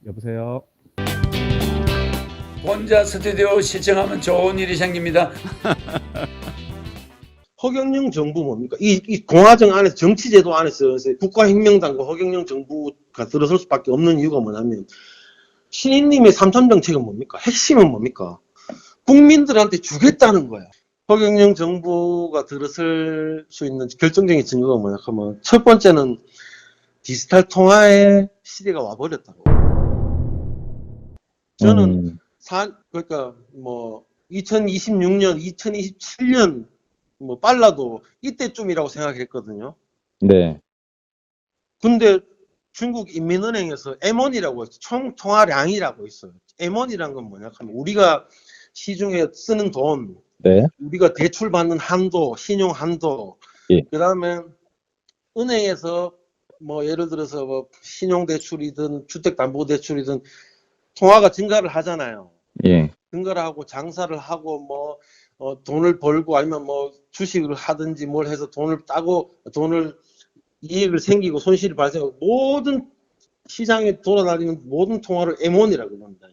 여보세요. 혼자 스튜디오 시청하면 좋은 일이 생깁니다. 허경영 정부 뭡니까? 이 공화정 안에서 정치제도 안에서 국가혁명당과 허경영 정부가 들어설 수밖에 없는 이유가 뭐냐면 신인님의 3.3 정책은 뭡니까? 핵심은 뭡니까? 국민들한테 주겠다는 거야. 허경영 정부가 들어설 수 있는 결정적인 증거가 뭐냐 하면 첫 번째는 디지털 통화의 시대가 와버렸다고. 저는 그러니까 뭐 2026년, 2027년 뭐 빨라도 이때쯤이라고 생각했거든요. 네. 근데 중국 인민은행에서 M1이라고 있어요. 총 통화량이라고 있어요. M1이란 건 뭐냐 하면 우리가 시중에 쓰는 돈, 네. 우리가 대출 받는 한도, 신용 한도, 예. 그다음에 은행에서 뭐 예를 들어서 뭐 신용 대출이든 주택 담보 대출이든 통화가 증가를 하잖아요. 예. 증가를 하고 장사를 하고 뭐 돈을 벌고 아니면 뭐 주식을 하든지 뭘 해서 돈을 따고 돈을 이익을 생기고 손실이 발생하고 모든 시장에 돌아다니는 모든 통화를 M1이라고 합니다.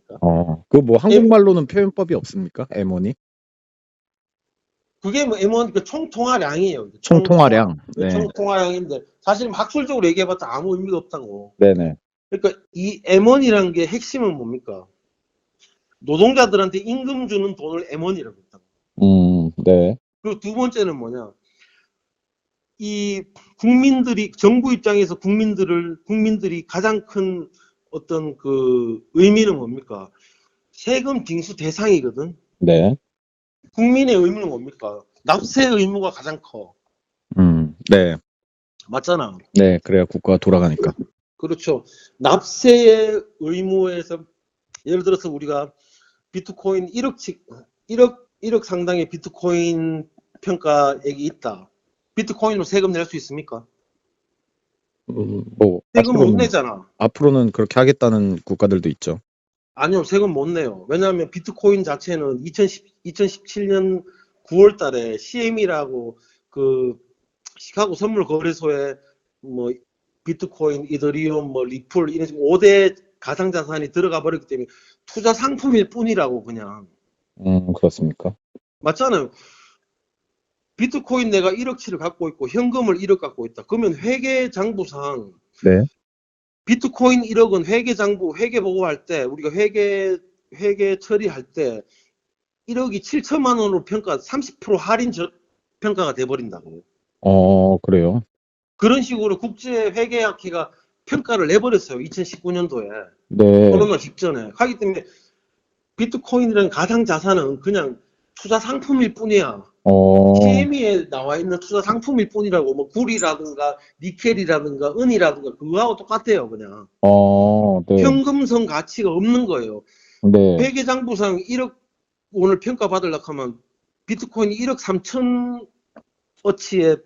그 뭐 한국말로는 표현법이 없습니까? M1이? 그게 뭐 M1 그 총통화량이에요. 총통화량. 네. 총통화량인데 사실 학술적으로 얘기해봤자 아무 의미가 없다고. 네네. 그러니까 이 M1이라는 게 핵심은 뭡니까? 노동자들한테 임금 주는 돈을 M1이라고 했다고. 네. 그리고 두 번째는 뭐냐? 이 국민들이 정부 입장에서 국민들이 가장 큰 어떤 그 의미는 뭡니까? 세금 징수 대상이거든. 네. 국민의 의무는 뭡니까? 납세 의무가 가장 커. 네. 맞잖아. 네. 그래야 국가가 돌아가니까. 그렇죠. 납세의 의무에서 예를 들어서 우리가 비트코인 1억 상당의 비트코인 평가액이 있다. 비트코인으로 세금 낼 수 있습니까? 뭐 세금 못 내잖아. 앞으로는 그렇게 하겠다는 국가들도 있죠. 아니요, 세금 못 내요. 왜냐하면 비트코인 자체는 2017년 9월 달에 CME라고 그 시카고 선물 거래소에 뭐 비트코인, 이더리움, 뭐 리플 이런 5대 가상자산이 들어가 버렸기 때문에 투자 상품일 뿐이라고 그냥. 그렇습니까? 맞잖아요. 비트코인 내가 1억치를 갖고 있고 현금을 1억 갖고 있다. 그러면 회계장부상 네. 비트코인 1억은 회계 보고할 때 우리가 회계 처리할 때 1억이 7천만 원으로 30% 할인 평가가 돼 버린다고. 그래요. 그런 식으로 국제회계학회가 평가를 내버렸어요. 2019년도에. 네. 코로나 직전에. 하기 때문에 비트코인이라는 가상자산은 그냥 투자 상품일 뿐이야. CME에 나와 있는 투자 상품일 뿐이라고. 뭐 구리라든가 니켈이라든가 은이라든가 그거하고 똑같아요. 그냥. 네. 현금성 가치가 없는 거예요. 네. 회계장부상 1억 원을 평가받으려고 하면 비트코인이 1억 3천 어치의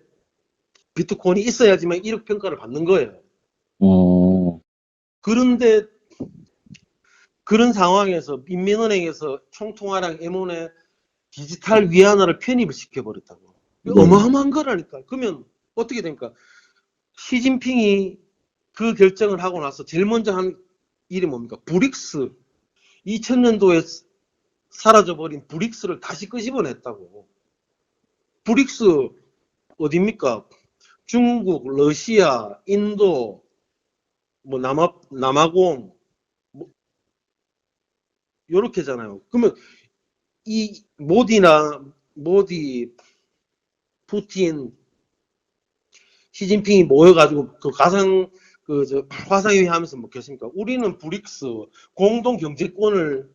비트코인이 있어야지만 1억 평가를 받는 거예요. 그런데 그런 상황에서 인민은행에서 총통화량 M1에 디지털 위안화를 편입을 시켜버렸다고. 어마어마한 거라니까. 그러면 어떻게 됩니까? 시진핑이 그 결정을 하고 나서 제일 먼저 한 일이 뭡니까? 브릭스. 2000년도에 사라져버린 브릭스를 다시 끄집어냈다고. 브릭스 어딥니까? 중국, 러시아, 인도, 뭐 남아공, 뭐 요렇게잖아요. 그러면 이 모디, 푸틴, 시진핑이 모여가지고 그 화상회의 하면서 뭐 결심니까? 우리는 브릭스 공동 경제권을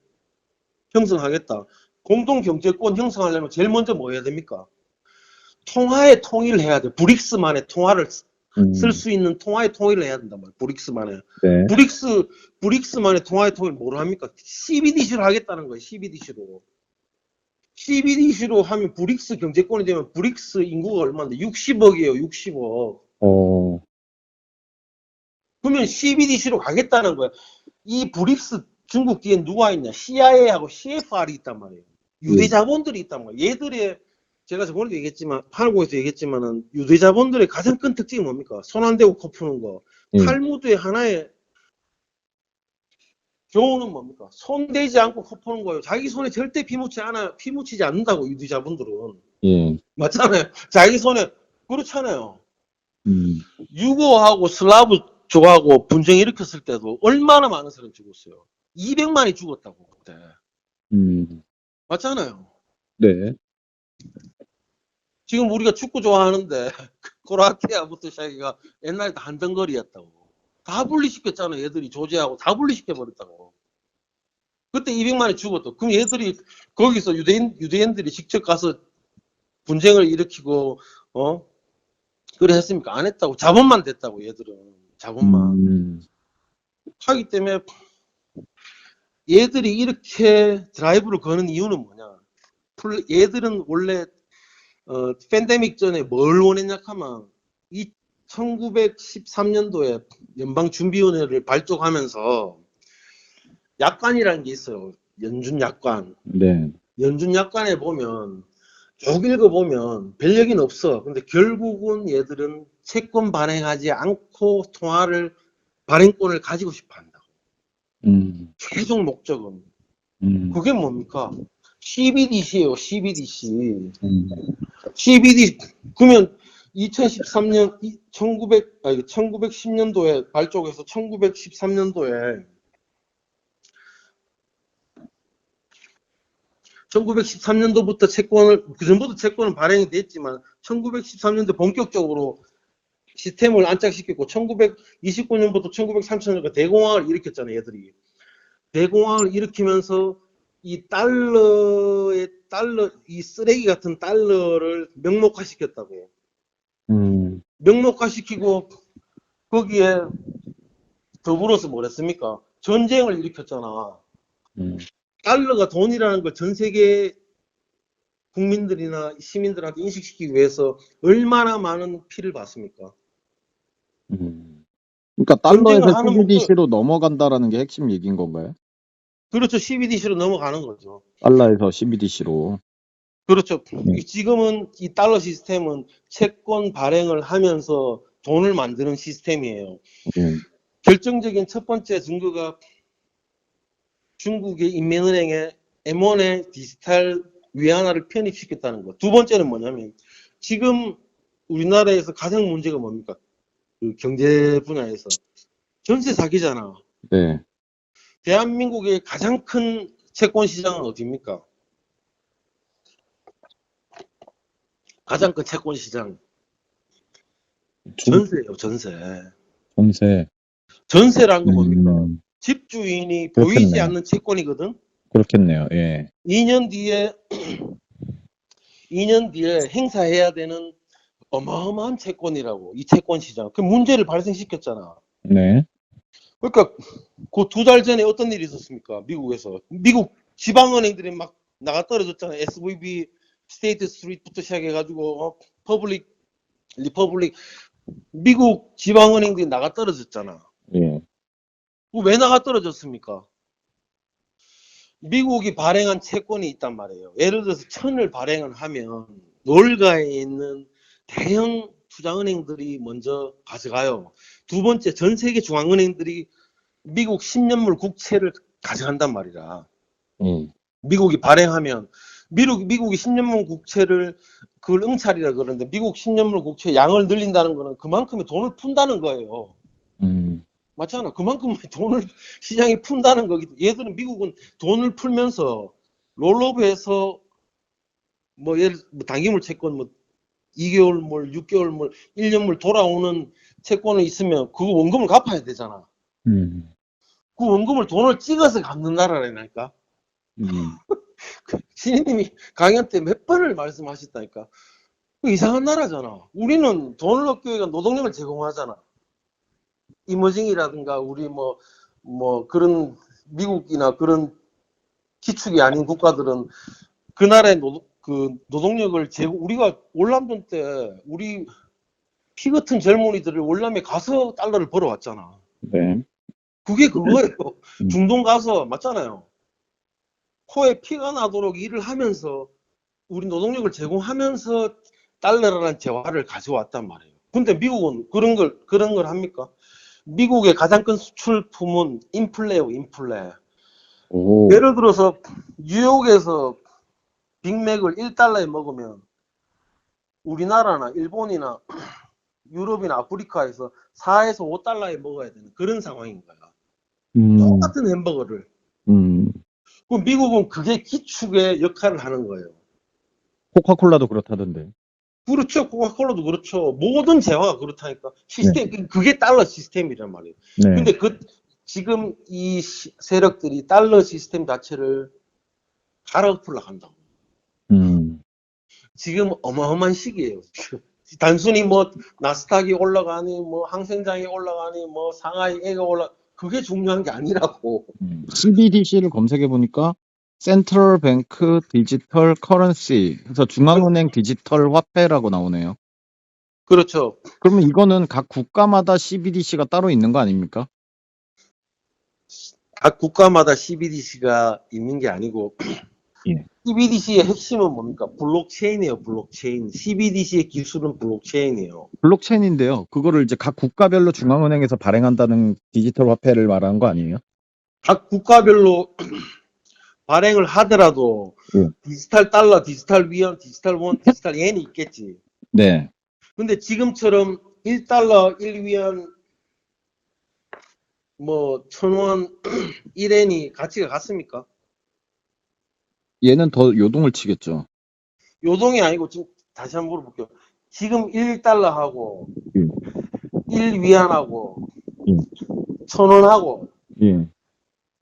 형성하겠다. 공동 경제권 형성하려면 제일 먼저 뭐 해야 됩니까? 통화의 통일을 해야 돼. 브릭스만의 통화를 쓸 수 있는 통화의 통일을 해야 된단 말이야. 브릭스만의. 네. 브릭스만의 통화의 통일 뭐로 합니까? CBDC로 하겠다는 거예요. CBDC로. CBDC로 하면 브릭스 경제권이 되면 브릭스 인구가 얼마인데? 60억이에요. 60억. 그러면 CBDC로 가겠다는 거야. 이 브릭스 중국 뒤에 누가 있냐? CIA하고 CFR이 있단 말이에요. 유대 자본들이 있단 말이에요. 얘들의 제가 저번에도 얘기했지만 한국에서 얘기했지만은 유대 자본들의 가장 큰 특징이 뭡니까? 손 안 대고 코 푸는 거. 탈무드의 하나의 교훈은 뭡니까? 손대지 않고 코 푸는 거예요. 자기 손에 절대 피 묻히지 않는다고, 유두자분들은. 예. 맞잖아요. 자기 손에, 그렇잖아요. 음. 유고하고 슬라브족하고 분쟁 일으켰을 때도 얼마나 많은 사람이 죽었어요. 200만이 죽었다고, 그때. 맞잖아요. 네. 지금 우리가 축구 좋아하는데, 크로아티아부터 시작해가 옛날에 다 한덩거리였다고. 다 분리시켰잖아요. 얘들이 조제하고 다 분리시켜버렸다고. 그때 200만이 죽었다. 그럼 얘들이 거기서 유대인들이 직접 가서 분쟁을 일으키고 그래 했습니까? 안 했다고. 자본만 됐다고. 얘들은 자본만 하기 때문에 얘들이 이렇게 드라이브를 거는 이유는 뭐냐? 얘들은 원래 팬데믹 전에 뭘 원했냐 하면 이 1913년도에 연방준비위원회를 발족하면서 약관이라는 게 있어요. 연준약관. 네. 연준약관에 보면 쭉 읽어보면 별 얘기는 없어. 근데 결국은 얘들은 채권 발행하지 않고 발행권을 가지고 싶어 한다고. 최종 목적은. 그게 뭡니까? CBDC예요. CBDC. CBD 그러면 2013년 1910년도에 발족해서 1913년도에 1913년도부터 채권을, 그전부터 채권은 발행이 됐지만 1913년도 본격적으로 시스템을 안착시켰고 1929년부터 1930년까지 대공황을 일으켰잖아요. 얘들이. 대공황을 일으키면서 이 이 쓰레기 같은 달러를 명목화시켰다고. 명목화시키고 거기에 더불어서 뭐랬습니까? 전쟁을 일으켰잖아. 달러가 돈이라는 걸 전 세계 국민들이나 시민들한테 인식시키기 위해서 얼마나 많은 피를 봤습니까? 그러니까 달러에서 전쟁을 하는 CBDC로 넘어간다라는 게 핵심 얘기인 건가요? 그렇죠. CBDC로 넘어가는 거죠. 달러에서 CBDC로. 그렇죠. 지금은 이 달러 시스템은 채권 발행을 하면서 돈을 만드는 시스템이에요. 결정적인 첫 번째 증거가 중국의 인민은행에 M1의 디지털 위안화를 편입시켰다는 것. 두 번째는 뭐냐면 지금 우리나라에서 가장 문제가 뭡니까? 그 경제 분야에서 전세 사기잖아. 네. 대한민국의 가장 큰 채권 시장은 어디입니까? 가장 큰 채권 시장. 전세예요, 전세. 전세. 전세란 건 뭡니까? 집주인이 보이지 않는 채권이거든. 그렇겠네요. 예. 2년 뒤에 행사해야 되는 어마어마한 채권이라고. 이 채권 시장. 그 문제를 발생시켰잖아. 네. 그러니까 그 2달 전에 어떤 일이 있었습니까? 미국에서. 미국 지방은행들이 막 나가 떨어졌잖아. SVB, 스테이트 스트리트부터 시작해가지고 리퍼블릭 미국 지방은행들이 나가 떨어졌잖아. 예. 왜 나가 떨어졌습니까? 미국이 발행한 채권이 있단 말이에요. 예를 들어서 1000을 발행을 하면 월가에 있는 대형 투자은행들이 먼저 가져가요. 두 번째, 전 세계 중앙은행들이 미국 10년물 국채를 가져간단 말이라. 미국이 발행하면 미국이 10년물 국채를 그걸 응찰이라 그러는데 미국 10년물 국채 양을 늘린다는 거는 그만큼의 돈을 푼다는 거예요. 맞잖아. 그만큼 돈을 시장에 푼다는 거기. 얘들은 미국은 돈을 풀면서 롤오버해서 뭐 단기물 채권 2개월물, 6개월물, 1년물 돌아오는 채권이 있으면 그 원금을 갚아야 되잖아. 그 원금을 돈을 찍어서 갚는 나라라니까. 신인님이 강연 때 몇 번을 말씀하셨다니까. 이상한 나라잖아. 우리는 돈을 얻기 위해 노동력을 제공하잖아. 이머징이라든가 우리 그런 미국이나 그런 기축이 아닌 국가들은 그 나라의 노동력을 우리가 월남전 때 우리 피 같은 젊은이들을 월남에 가서 달러를 벌어왔잖아. 네. 그게 그거예요. 중동 가서 맞잖아요. 코에 피가 나도록 일을 하면서 우리 노동력을 제공하면서 달러라는 재화를 가져왔단 말이에요. 근데 미국은 그런 걸 합니까? 미국의 가장 큰 수출품은 인플레요, 인플레. 오. 예를 들어서 뉴욕에서 빅맥을 1달러에 먹으면 우리나라나 일본이나 유럽이나 아프리카에서 4에서 5달러에 먹어야 되는 그런 상황인 거야. 똑같은 햄버거를. 그럼 미국은 그게 기축의 역할을 하는 거예요. 코카콜라도 그렇다던데. 그렇죠. 코카콜라도 그렇죠. 모든 재화가 그렇다니까. 시스템, 그게 달러 시스템이란 말이에요. 네. 근데 지금 이 세력들이 달러 시스템 자체를 갈아엎으려고 한다고. 지금 어마어마한 시기예요. 단순히 뭐 나스닥이 올라가니 뭐 항생장이 올라가니 뭐 상하이가 그게 중요한 게 아니라고. CBDC를 검색해 보니까 센트럴 뱅크 디지털 커런시 그래서 중앙은행 디지털 화폐라고 나오네요. 그렇죠. 그러면 이거는 각 국가마다 CBDC가 따로 있는 거 아닙니까? 각 국가마다 CBDC가 있는 게 아니고 예. CBDC의 핵심은 뭡니까? 블록체인이에요. 블록체인. CBDC의 기술은 블록체인이에요. 블록체인인데요. 그거를 이제 각 국가별로 중앙은행에서 발행한다는 디지털 화폐를 말하는 거 아니에요? 각 국가별로 발행을 하더라도 디지털 달러, 디지털 위안, 디지털 원, 디지털 엔이 있겠지. 네. 근데 지금처럼 1달러, 1위안, 뭐 1000원, 1엔이 가치가 같습니까? 얘는 더 요동을 치겠죠. 요동이 아니고 지금 다시 한번 물어볼게요. 지금 1달러하고 1위안하고 1000원하고 예.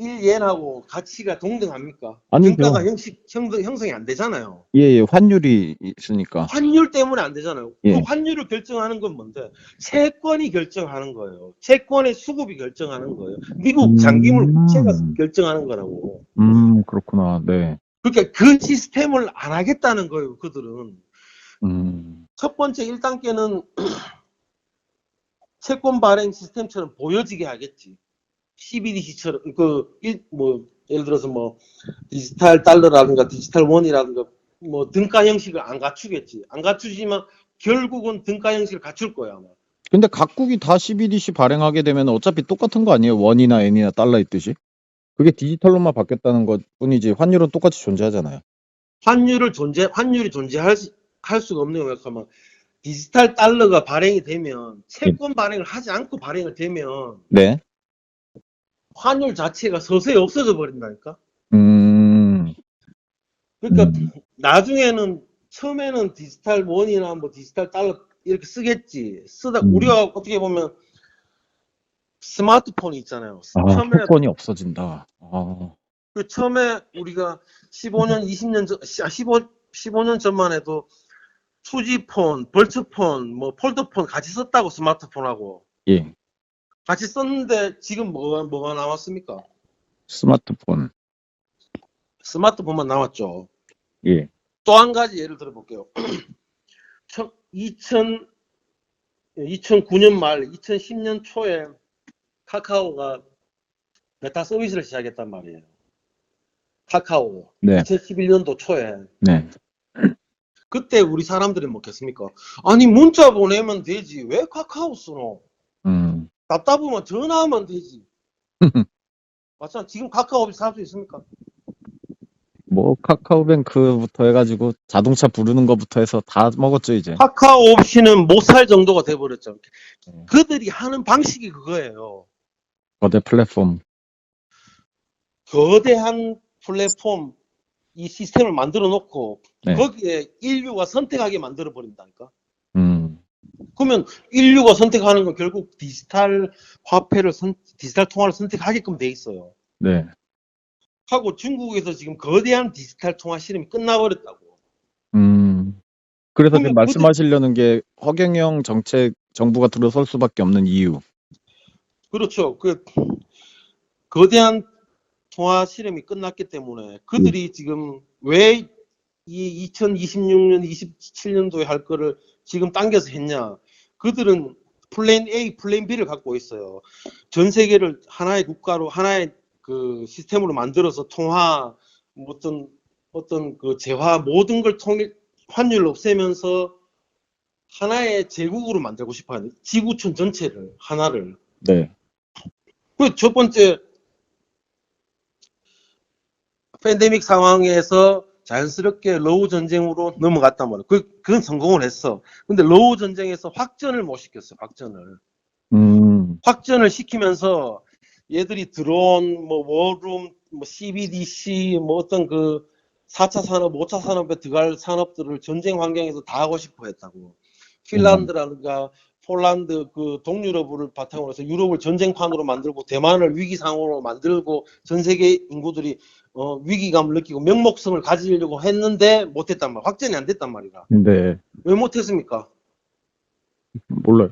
1엔하고 가치가 동등합니까? 아니죠. 등가가 형성이 안 되잖아요. 예, 환율이 있으니까. 환율 때문에 안 되잖아요. 예. 그 환율을 결정하는 건 뭔데? 채권이 결정하는 거예요. 채권의 수급이 결정하는 거예요. 미국 장기물 국채가 결정하는 거라고. 그렇구나. 네. 그러니까 그 시스템을 안 하겠다는 거예요, 그들은. 첫 번째 1단계는 채권 발행 시스템처럼 보여지게 하겠지. CBDC처럼, 예를 들어서 디지털 달러라든가 디지털 원이라든가 등가 형식을 안 갖추겠지. 안 갖추지만 결국은 등가 형식을 갖출 거야, 아마. 근데 각국이 다 CBDC 발행하게 되면 어차피 똑같은 거 아니에요? 원이나 엔이나 달러 있듯이? 그게 디지털로만 바뀌었다는 것 뿐이지 환율은 똑같이 존재하잖아요. 환율이 존재할 수가 없는 거 생각하면 디지털 달러가 발행이 되면 채권 발행을 하지 않고 발행을 되면 네. 환율 자체가 서서히 없어져 버린다니까. 그러니까 나중에는 처음에는 디지털 원이나 디지털 달러 이렇게 쓰겠지. 우리가 어떻게 보면 스마트폰이 있잖아요. 처음에 채권이 없어진다. 처음에 우리가 15년, 20년 전, 15년 전만 해도 2G폰, 벌츠폰, 폴더폰 같이 썼다고 스마트폰하고. 예. 같이 썼는데 지금 뭐가 남았습니까? 스마트폰. 스마트폰만 남았죠. 예. 또 한 가지 예를 들어볼게요. 2009년 말, 2010년 초에 카카오가 메타 서비스를 시작했단 말이에요. 카카오. 네. 2011년도 초에. 네. 그때 우리 사람들이 뭐겠습니까? 아니 문자 보내면 되지. 왜 카카오 쓰노? 답답하면 전화하면 되지. 맞잖아. 지금 카카오 없이 살 수 있습니까? 카카오뱅크부터 해가지고 자동차 부르는 것부터 해서 다 먹었죠 이제. 카카오 없이는 못 살 정도가 돼버렸죠. 그들이 하는 방식이 그거예요. 거대 플랫폼. 거대한 플랫폼 이 시스템을 만들어 놓고 거기에 인류가 선택하게 만들어 버린다니까. 그러면 인류가 선택하는 건 결국 디지털 화폐를 디지털 통화를 선택하게끔 돼 있어요. 네. 하고 중국에서 지금 거대한 디지털 통화 실험이 끝나버렸다고. 그래서 지금 말씀하시려는 게 허경영 정부가 들어설 수밖에 없는 이유. 그렇죠. 거대한 통화 실험이 끝났기 때문에 그들이 지금 왜 이 2026년, 27년도에 할 거를 지금 당겨서 했냐. 그들은 플랜 A, 플랜 B를 갖고 있어요. 전 세계를 하나의 국가로, 하나의 그 시스템으로 만들어서 통화, 어떤 그 재화, 모든 걸 환율을 없애면서 하나의 제국으로 만들고 싶어요. 지구촌 전체를, 하나를. 네. 그 첫 번째 팬데믹 상황에서 자연스럽게 러우 전쟁으로 넘어갔단 말이야. 그건 성공을 했어. 근데 러우 전쟁에서 확전을 못 시켰어. 확전을 시키면서 얘들이 드론, 뭐 워룸, 뭐 CBDC, 뭐 어떤 그 4차 산업, 5차 산업에 들어갈 산업들을 전쟁 환경에서 다 하고 싶어 했다고. 핀란드라든가 폴란드, 그 동유럽을 바탕으로 해서 유럽을 전쟁판으로 만들고 대만을 위기 상황으로 만들고 전 세계 인구들이 위기감을 느끼고 명목성을 가지려고 했는데 못했단 말이야. 확전이 안 됐단 말이다. 네. 왜 못했습니까? 몰라요.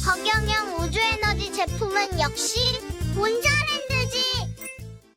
허경영 우주에너지 제품은 역시 본전